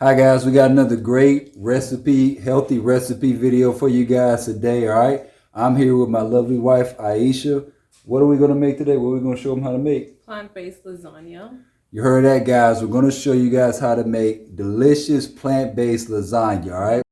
Hi guys, we got another great recipe, healthy recipe video for you guys today, all right? I'm here with my lovely wife, Aisha. What are we gonna make today? What are we gonna show them how to make? Plant-based lasagna. You heard that, guys. We're gonna show you guys how to make delicious plant-based lasagna, all right?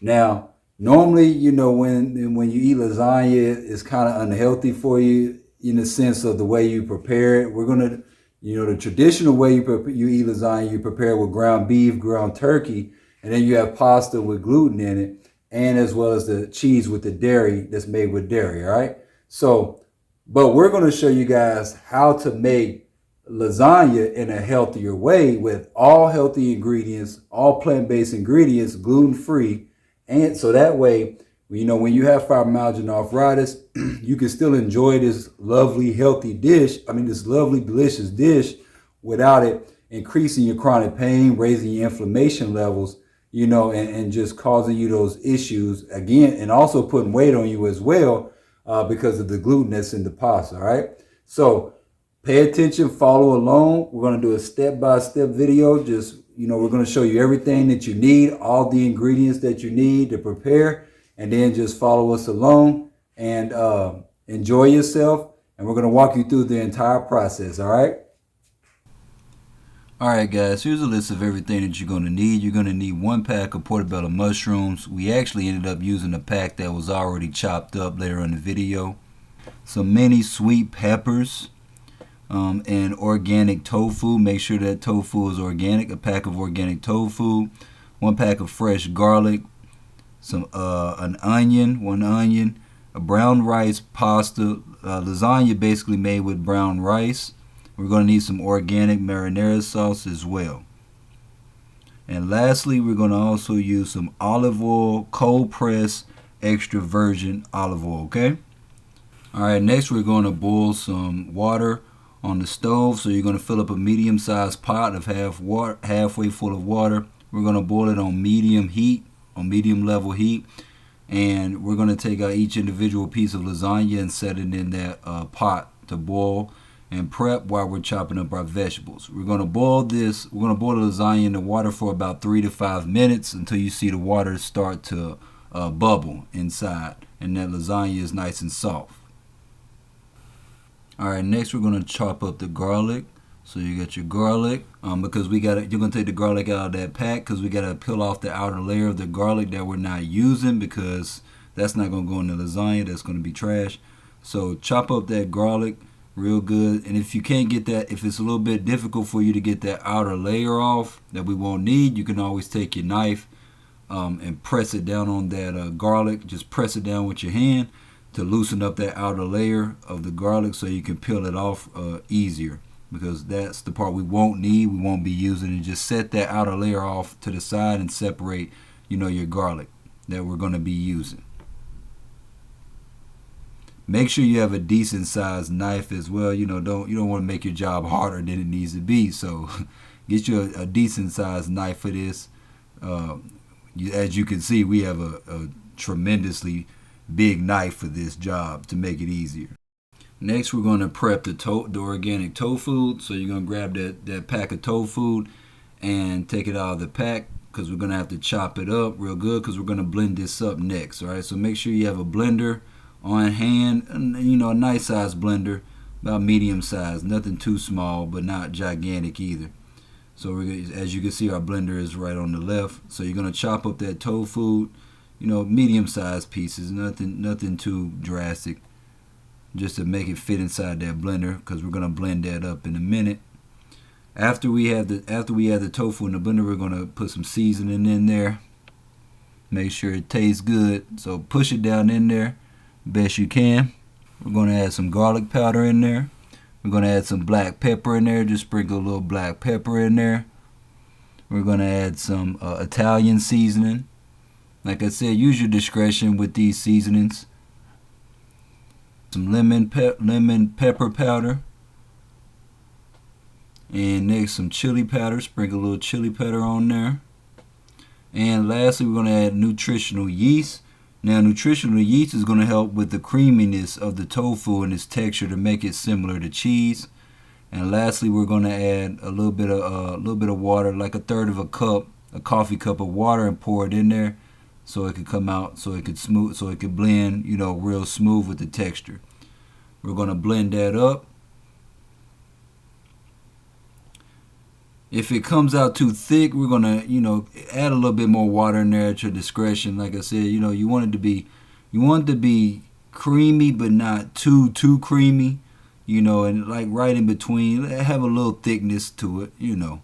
Now, normally, when you eat lasagna, it's kind of unhealthy for you in the sense of the way you prepare it. We're gonna, the traditional way you eat lasagna, you prepare it with ground beef, ground turkey, and then you have pasta with gluten in it, and as well as the cheese with the dairy that's made with dairy. All right. So, but we're gonna show you guys how to make lasagna in a healthier way with all healthy ingredients, all plant-based ingredients, gluten-free, and so that way, when you have fibromyalgia and arthritis, you can still enjoy this lovely, healthy dish. This lovely, delicious dish without it increasing your chronic pain, raising your inflammation levels, and just causing you those issues again, and also putting weight on you as well because of the gluten that's in the pasta, all right? So pay attention, follow along. We're going to do a step-by-step video. We're going to show you everything that you need, all the ingredients that you need to prepare, and then just follow us along and enjoy yourself. And we're going to walk you through the entire process, all right? All right, guys, here's a list of everything that you're going to need. You're going to need 1 pack of portobello mushrooms. We actually ended up using a pack that was already chopped up later in the video. Some mini sweet peppers. And organic tofu. Make sure that tofu is organic. A pack of organic tofu, 1 pack of fresh garlic, an onion, 1 onion, a brown rice pasta, lasagna basically made with brown rice. We're going to need some organic marinara sauce as well. And lastly, we're going to also use some olive oil, cold pressed extra virgin olive oil, okay? All right, next we're going to boil some water on the stove. So you're going to fill up a medium-sized pot of halfway full of water. We're going to boil it on medium heat, on medium level heat, and we're going to take out each individual piece of lasagna and set it in that pot to boil and prep while we're chopping up our vegetables. We're going to boil the lasagna in the water for about 3 to 5 minutes until you see the water start to bubble inside and that lasagna is nice and soft. All right, next we're going to chop up the garlic. So you got your garlic, because you're going to take the garlic out of that pack because we got to peel off the outer layer of the garlic that we're not using because that's not going to go in the lasagna. That's going to be trash. So chop up that garlic real good. And if you can't get that, if it's a little bit difficult for you to get that outer layer off that we won't need, you can always take your knife and press it down on that garlic. Just press it down with your hand to loosen up that outer layer of the garlic so you can peel it off easier, because that's the part we won't need, we won't be using. And just set that outer layer off to the side and separate your garlic that we're going to be using. Make sure you have a decent sized knife as well. You don't want to make your job harder than it needs to be, so get you a decent sized knife for this. As you can see, we have a tremendously big knife for this job to make it easier. Next, we're going to prep the organic tofu. So you're going to grab that pack of tofu and take it out of the pack because we're going to have to chop it up real good because we're going to blend this up next. All right, so make sure you have a blender on hand, and a nice size blender, about medium size, nothing too small but not gigantic either. So as you can see, our blender is right on the left. So you're going to chop up that tofu, medium-sized pieces, nothing too drastic, just to make it fit inside that blender because we're going to blend that up in a minute. After we add the tofu in the blender, we're gonna put some seasoning in there. Make sure it tastes good. So push it down in there best you can. We're gonna add some garlic powder in there. We're gonna add some black pepper in there. Just sprinkle a little black pepper in there. We're gonna add some Italian seasoning. Like I said, use your discretion with these seasonings. Some lemon pepper powder. And next, some chili powder. Sprinkle a little chili powder on there. And lastly, we're going to add nutritional yeast. Now, nutritional yeast is going to help with the creaminess of the tofu and its texture to make it similar to cheese. And lastly, we're going to add a little bit of water, like a third of a cup, a coffee cup of water, and pour it in there so it could come out, so it could blend, real smooth with the texture. We're going to blend that up. If it comes out too thick, we're gonna, add a little bit more water in there at your discretion. Like I said, you want it to be creamy, but not too creamy, and like right in between. Have a little thickness to it, a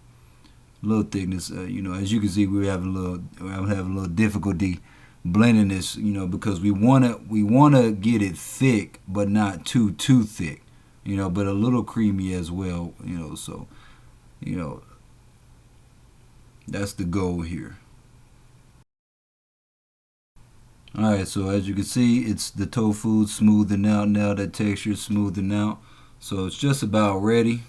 little thickness. As you can see, I'm having a little difficulty blending this, because we wanna get it thick, but not too thick, but a little creamy as well, so. That's the goal here. Alright, so as you can see, it's the tofu smoothing out now. That texture is smoothing out. So it's just about ready.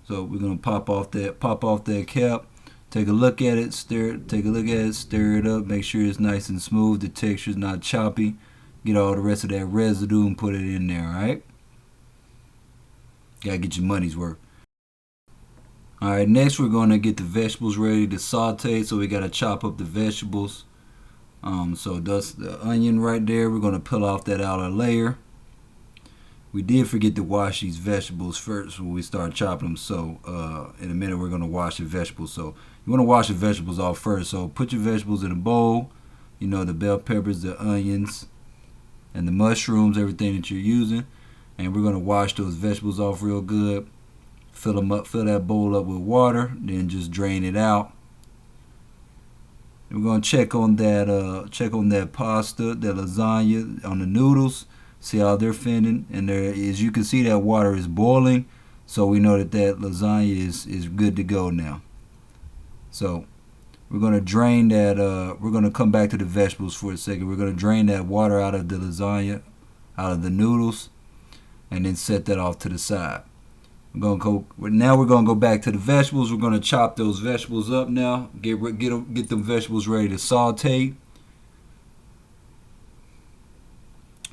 So we're gonna pop off that cap. Take a look at it, stir it up, make sure it's nice and smooth, the texture's not choppy. Get all the rest of that residue and put it in there, alright? Gotta get your money's worth. Alright, next we're going to get the vegetables ready to saute, so we got to chop up the vegetables. So that's the onion right there. We're going to peel off that outer layer. We did forget to wash these vegetables first when we start chopping them, so in a minute we're going to wash the vegetables. So you want to wash the vegetables off first, so put your vegetables in a bowl, the bell peppers, the onions, and the mushrooms, everything that you're using, and we're going to wash those vegetables off real good. Fill them up, fill that bowl up with water, then just drain it out. We're gonna check on that pasta, that lasagna, on the noodles, see how they're fitting. And there, as you can see, that water is boiling, so we know that lasagna is good to go now. So we're gonna drain that. We're gonna come back to the vegetables for a second. We're gonna drain that water out of the lasagna, out of the noodles, and then set that off to the side. Now we're gonna go back to the vegetables. We're gonna chop those vegetables up now. Get them vegetables ready to saute.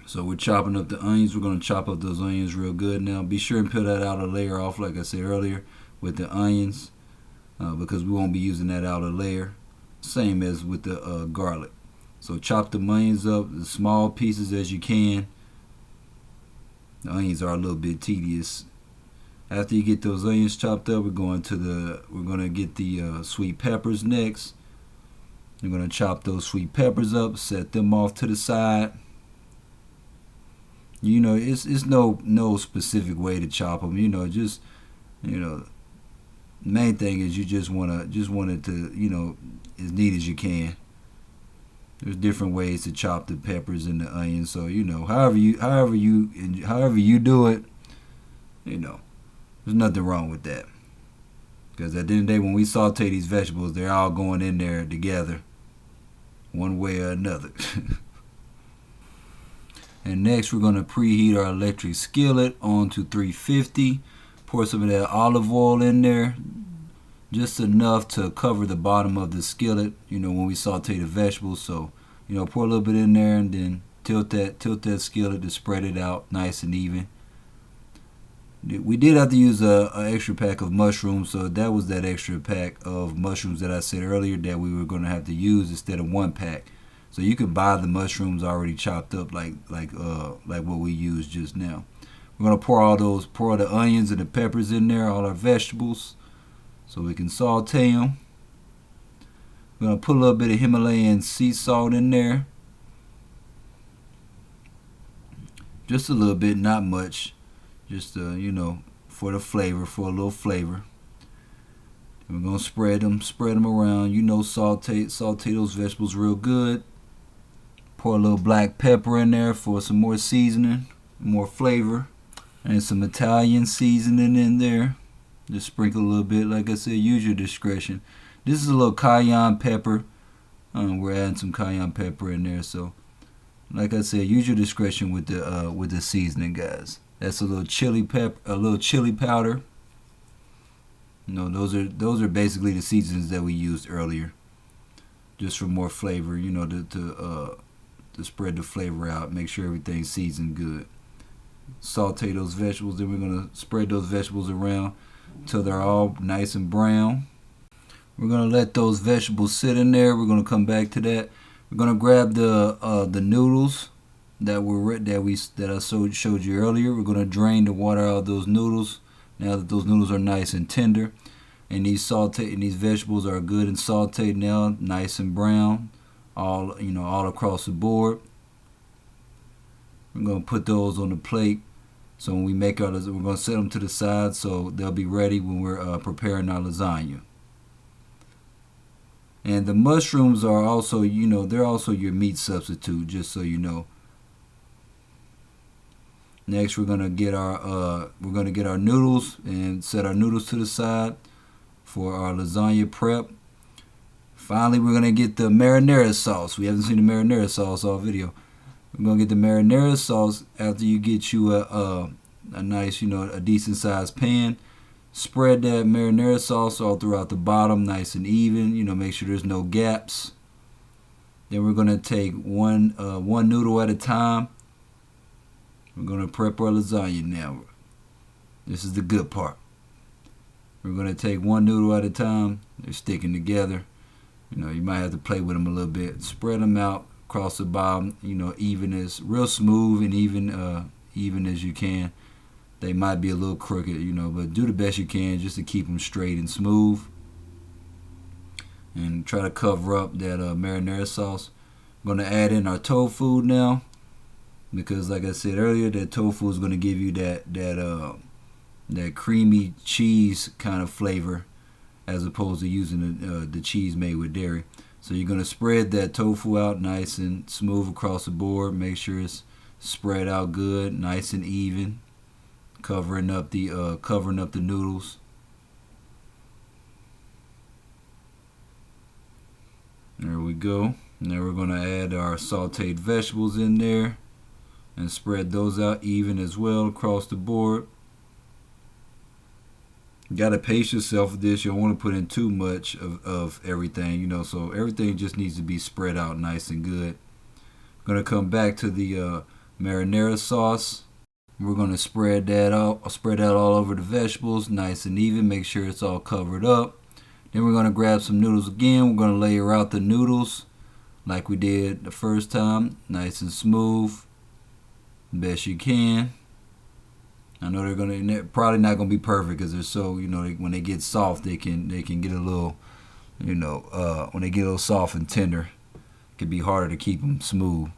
So we're chopping up the onions. We're gonna chop up those onions real good now. Be sure and peel that outer layer off, like I said earlier, with the onions, because we won't be using that outer layer. Same as with the garlic. So chop the onions up as small pieces as you can. The onions are a little bit tedious. After you get those onions chopped up, we're gonna get the sweet peppers next. We're gonna chop those sweet peppers up, set them off to the side. It's no specific way to chop them. The main thing is you just want it to, as neat as you can. There's different ways to chop the peppers and the onions. So however you do it, there's nothing wrong with that. Because at the end of the day, when we saute these vegetables, they're all going in there together, one way or another. And next, we're going to preheat our electric skillet onto 350. Pour some of that olive oil in there, just enough to cover the bottom of the skillet, when we saute the vegetables. So, pour a little bit in there and then tilt that skillet to spread it out nice and even. We did have to use an extra pack of mushrooms, so that was that extra pack of mushrooms that I said earlier that we were going to have to use instead of one pack. So you could buy the mushrooms already chopped up like what we used just now. We're going to pour the onions and the peppers in there, all our vegetables, so we can saute them. We're going to put a little bit of Himalayan sea salt in there. Just a little bit, not much. Just for the flavor, for a little flavor. And we're gonna spread them around. You know, saute those vegetables real good. Pour a little black pepper in there for some more seasoning, more flavor, and some Italian seasoning in there. Just sprinkle a little bit. Like I said, use your discretion. This is a little cayenne pepper. We're adding some cayenne pepper in there. So, like I said, use your discretion with the seasoning, guys. That's a little chili pepper, a little chili powder. You know, those are basically the seasonings that we used earlier, just for more flavor. You know, to spread the flavor out, make sure everything's seasoned good. Saute those vegetables, then we're gonna spread those vegetables around until they're all nice and brown. We're gonna let those vegetables sit in there. We're gonna come back to that. We're gonna grab the noodles that I showed you earlier. We're gonna drain the water out of those noodles. Now that those noodles are nice and tender, and these vegetables are good and sauteed now, nice and brown, all across the board. We're gonna put those on the plate. So when we make we're gonna set them to the side so they'll be ready when we're preparing our lasagna. And the mushrooms are also, they're also your meat substitute, just so you know. Next, we're gonna get our noodles and set our noodles to the side for our lasagna prep. Finally, we're gonna get the marinara sauce. We haven't seen the marinara sauce all video. We're gonna get the marinara sauce after you get you a nice, a decent sized pan. Spread that marinara sauce all throughout the bottom, nice and even. Make sure there's no gaps. Then we're gonna take one noodle at a time. We're going to prep our lasagna now. This is the good part. We're going to take one noodle at a time. They're sticking together. You might have to play with them a little bit. Spread them out across the bottom, real smooth and even as you can. They might be a little crooked, but do the best you can just to keep them straight and smooth. And try to cover up that marinara sauce. I'm going to add in our tofu now. Because, like I said earlier, that tofu is going to give you that creamy cheese kind of flavor, as opposed to using the cheese made with dairy. So you're going to spread that tofu out nice and smooth across the board. Make sure it's spread out good, nice and even, covering up the noodles. There we go. Now we're going to add our sauteed vegetables in there. And spread those out even as well across the board. You gotta pace yourself with this. You don't want to put in too much of everything, so everything just needs to be spread out nice and good. I'm gonna come back to the marinara sauce. We're gonna spread that all over the vegetables, nice and even. Make sure it's all covered up. Then we're gonna grab some noodles again. We're gonna layer out the noodles like we did the first time, nice and smooth. Best you can. I know they're probably not gonna be perfect because they're so, when they get soft, they can get a little, when they get a little soft and tender, it can be harder to keep them smooth.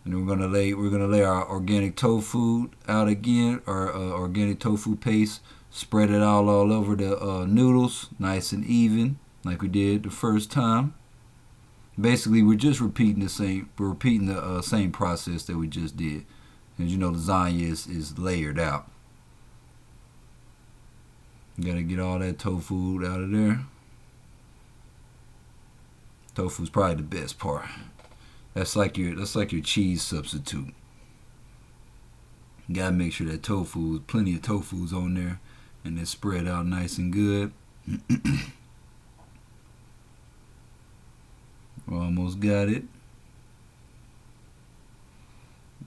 And then we're gonna lay our organic tofu out again, our organic tofu paste. Spread it all over the noodles, nice and even, like we did the first time. Basically, we're just repeating the same process that we just did. And lasagna is layered out. You gotta get all that tofu out of there. Tofu's probably the best part. That's like your cheese substitute. You gotta make sure that plenty of tofu's on there, and it's spread out nice and good. Almost got it.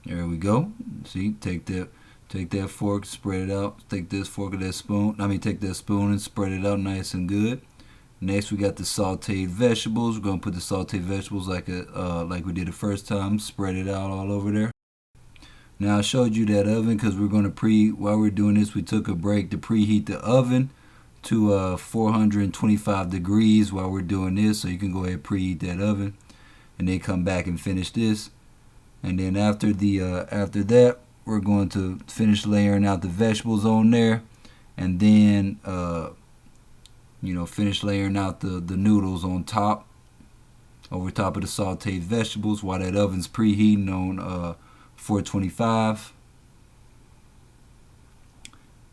There we go. See, take that fork, spread it out. Take this fork or that spoon. Take that spoon and spread it out nice and good. Next, we got the sauteed vegetables. We're gonna put the sauteed vegetables like we did the first time. Spread it out all over there. Now I showed you that oven because we're gonna while we're doing this, we took a break to preheat the oven to 425 degrees while we're doing this, so you can go ahead and preheat that oven and then come back and finish this. And then after that, we're going to finish layering out the vegetables on there, and then finish layering out the noodles on top, over top of the sauteed vegetables, while that oven's preheating on 425.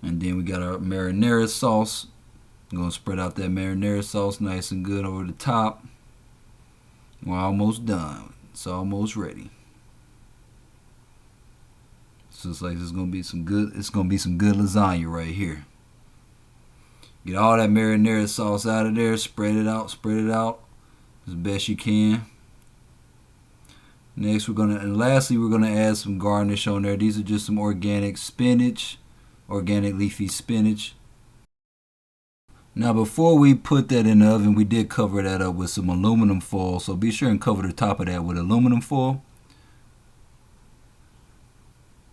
And then we got our marinara sauce. I'm going to spread out that marinara sauce nice and good over the top. We're almost done. It's almost ready. So it's like it's going to be some good lasagna right here. Get all that marinara sauce out of there, spread it out as best you can. Next lastly we're gonna add some garnish on there. These are just some organic spinach, organic leafy spinach. Now before we put that in the oven, we did cover that up with some aluminum foil, so be sure and cover the top of that with aluminum foil.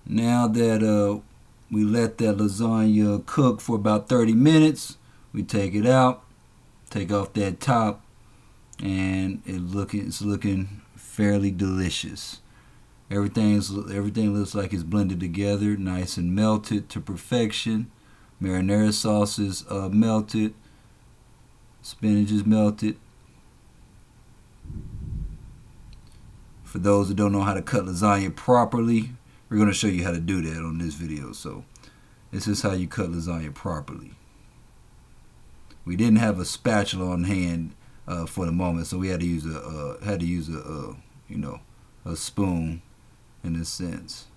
Now that we let that lasagna cook for about 30 minutes, we take it out, take off that top, and it's looking fairly delicious. Everything looks like it's blended together, nice and melted to perfection. Marinara sauce is melted, spinach is melted. For those that don't know how to cut lasagna properly, we're going to show you how to do that on this video. So this is how you cut lasagna properly. We didn't have a spatula on hand for the moment, so we had to use a spoon in a sense.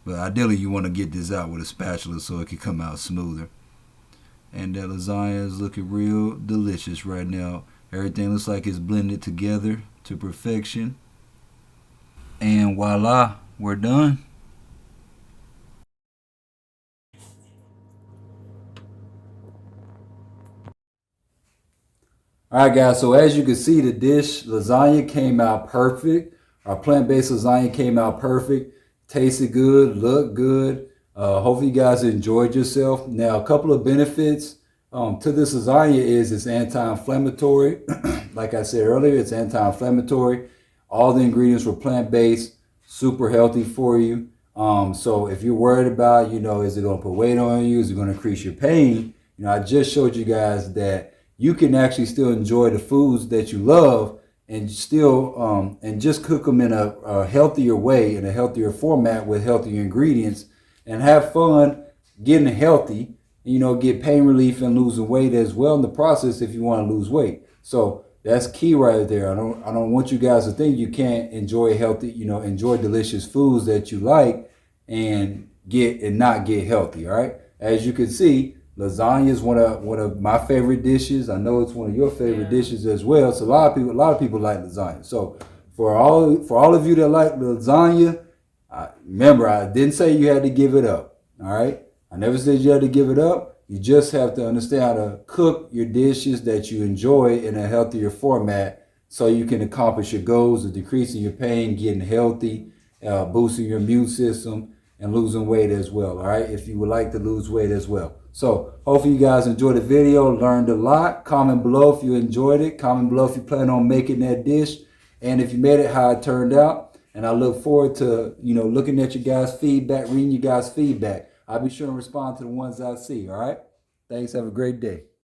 But ideally, you want to get this out with a spatula so it can come out smoother. And that lasagna is looking real delicious right now. Everything looks like it's blended together to perfection. And voila, we're done. Alright guys, so as you can see, the dish lasagna came out perfect. Our plant-based lasagna came out perfect. Tasted good, looked good. Hopefully you guys enjoyed yourself. Now a couple of benefits to this lasagna is it's anti-inflammatory. Like I said earlier, it's anti-inflammatory. All the ingredients were plant-based, super healthy for you. So if you're worried about, is it going to put weight on you? Is it going to increase your pain? I just showed you guys that you can actually still enjoy the foods that you love and still and just cook them in a healthier way, in a healthier format with healthier ingredients, and have fun getting healthy. Get pain relief and losing weight as well in the process if you want to lose weight. So that's key right there. I don't want you guys to think you can't enjoy healthy, enjoy delicious foods that you like and not get healthy. All right. As you can see, lasagna is one of my favorite dishes. I know it's one of your favorite dishes as well. So a lot of people like lasagna. So for all of you that like lasagna, remember, I didn't say you had to give it up. All right, I never said you had to give it up. You just have to understand how to cook your dishes that you enjoy in a healthier format, so you can accomplish your goals of decreasing your pain, getting healthy, boosting your immune system, and losing weight as well. All right, if you would like to lose weight as well. So hopefully you guys enjoyed the video, learned a lot. Comment below if you enjoyed it. Comment below if you plan on making that dish, and if you made it, how it turned out. And I look forward to looking at your guys' feedback, reading your guys' feedback. I'll be sure and respond to the ones I see. All right. Thanks. Have a great day.